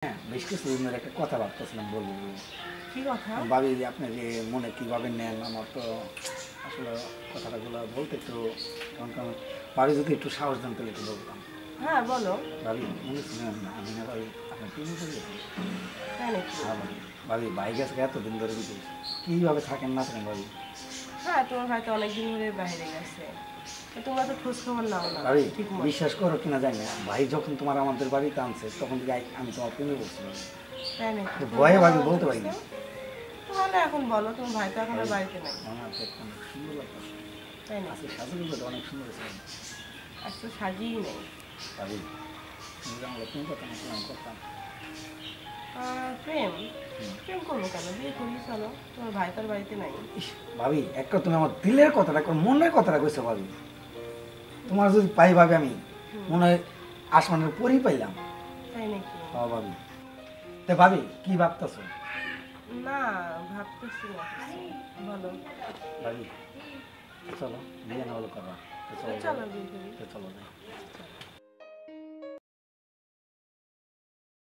হ্যাঁ, বেশ কিছুদিনের একটা কথা ভাবতেছিলাম বলবো। কি কথা? ভাবি যে আপনি যে মনে কীভাবে নেন আমার তো আসলে কথাটাগুলো বলতে একটু কারণ ভাবি যদি একটু সাহস দেন তাহলে একটু বলতাম। হ্যাঁ, বলো। ভাবি মনে শুনেন না আমি না ভাবি আপনার প্রেমে পড়ে গেছি। তাই নাকি? হ্যাঁ ভাবি, ভাবি ভাই গেছে এতদিন ধরে বিদেশ, কীভাবে থাকেন না থাকেন ভাবি। হ্যাঁ, তোমার ভাই তো অনেকদিন ধরে বাইরে গেছে। তো তোমরা তো খোঁজ খবর নাও না ভাবি ঠিক মতো। বিশ্বাস করো কিনা জানি না, ভাই যখন তোমার আমাদের বাড়িতে আনছে তখন থেকে আমি তোমার প্রেমে পড়ছি ভাবি। তাই নাকি? তো তুমি ভয়ে ভালো ভাবি মতো বলতে পারি বুঝছো? না। তাহলে এখন বলো, তোমার ভাই তো এখন আর ভাবি বাড়িতে নাই। আমার দেখতে অনেক সুন্দর লাগতেছে, তাই আজকে নাকি? সাজুগুলো অনেক সুন্দর আছে। আজ তো সাজিয়েই নেই। ভাবি তুমি যে আমার প্রেম করতাম আমি করতাম। প্রেম? হুম। প্রেম করবো কেন? বিয়ে করি চলো। তোমার ভাই তো আর বাড়িতে নাই। ইস, ভাবি একটা তুমি আমার দিলের কথাটা একবার মনের কথাটা কইছো ভাবি। তোমার যদি পাই ভাবি আমি হুম। মনে হয় আসমানের পরই পাইলাম। তাই নাকি? হ্যাঁ ভাবি, তো ভাবি কি ভাবতেছো? না, ভাবতেছি না কিছু। বলো। ভাবি তো চলো বিয়ে না হলো করবা, তো তো চলো যাই, চলো বিয়ে করি। তো চলো যাই।